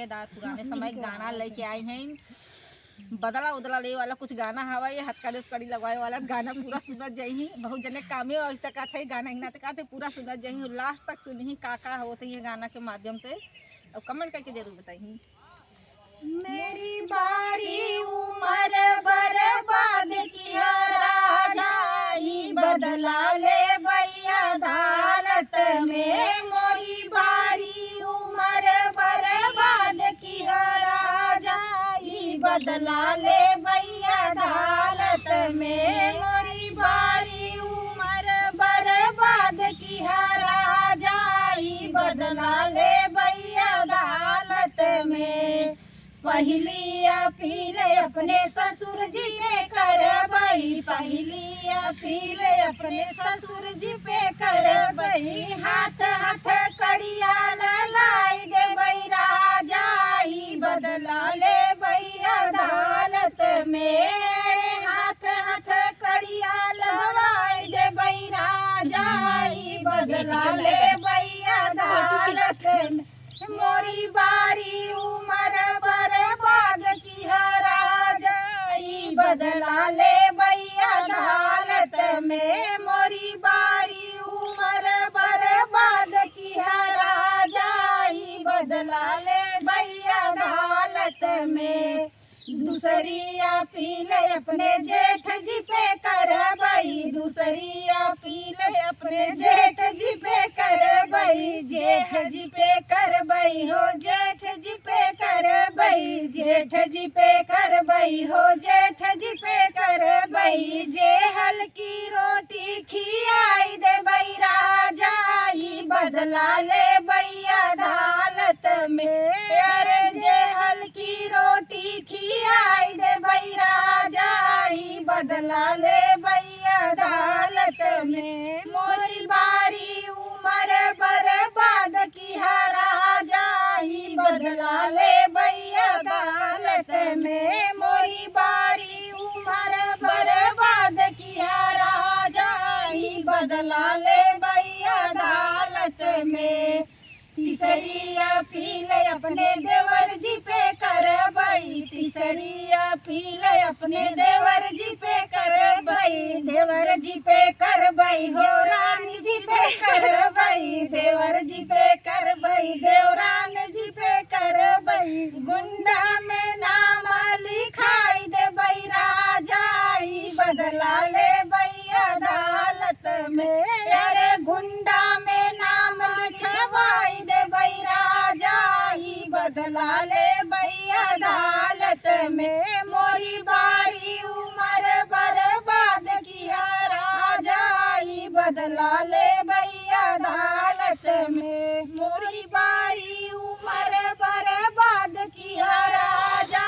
धमाकेदार पुराने समय गाना लेके आए हैं। बदला उदला ले वाला कुछ गाना हवा, ये हथकड़ी उथकड़ी लगवाए वाला गाना पूरा सुनत जाही। बहुत जने कामे ऐसा का थे गाना हिना का थे पूरा सुनत जाही, लास्ट तक सुनही का होते ये गाना के माध्यम से। और कमेंट करके जरूर बताइए। मेरी बारी उमर बर्बाद किया राजा, बदला ले भैया अदालत में। मोरी बारी उमर बर्बाद किया राजा, बदला ले भैया अदालत में। मोरी बारी उमर बर्बाद किया राजा, बदला ले भैया अदालत में। पहली अपील अपने ससुर जी पे करबई, पहली अपील अपने ससुर जी पे करबई। हाथ हाथ कड़िया लाई देबई राजा, बदला ले भैया अदालत में। हाथ हाथ कड़िया लहवाई देबई राजा, बदला ले भैया अदालत में। मोरी बारी उमर बर्बाद किया राजा, बदला ले भैया अदालत में। मोरी बारी उमर बर्बाद किया राजा, बदला ले भैया अदालत में। दूसरी अपील अपने जेठ जी पे करबई, दूसरी अपील अपने जेठ जी पे करबई। जेठ जी पे करबई हो, जेठ जी पे करबई, जेठ जी पे करबई हो, जेठ जी पे करबई। जे हल्की रोटी खियाई देबई राजा, बदला ले भैया अदालत में। अरे जे हल्की रोटी खियाई देबई राजा, बदला ले भैया अदालत में। मोरी बारी उमर बर्बाद किया राजा, बदला ले भैया अदालत में। मोरी बारी उमर बर्बाद किया राजा, बदला ले भैया अदालत में। तीसरी अपील अपने देवर जी पे करबई, तीसरी अपील अपने देवर जी पे करबई। देवर जी पे करबई हो, रानी जी पे करबई, देवर जी पे करबई, देवरान जी पे करबई। गुंडा में नाम लिखाई देबई राजा, बदला ले भैया अदालत में। अरे गुंडा में नाम लिखवाई देबई राजा, बदला ले भैया अदालत में। मोरी बारी उमर बर्बाद किया राजा, बदला ले भैया अदालत में। मोरी बारी उमर बर्बाद किया राजा,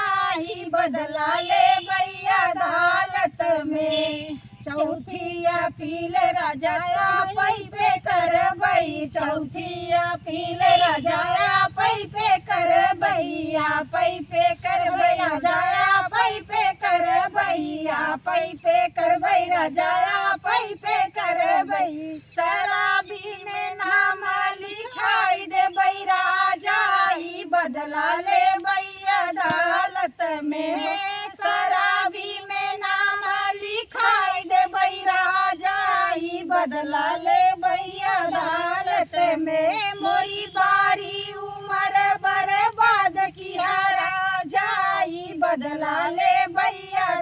बदला ले भैया अदालत में। चौथी अपील राजा पई पे करबई, चौथी अपील राजा पई पे करबई। पई पे करबई राजा पई पे करबई, पई पे करबई राजा पई पे करबई। शराबी में नाम लिखाई देबई राजा, बदला ले भैया अदालत में। शराबी में नाम लिखाई देबई राजा, बदला ले भैया अदालत में। मोरी बारी उमर बर्बाद किया राजा, बदला ले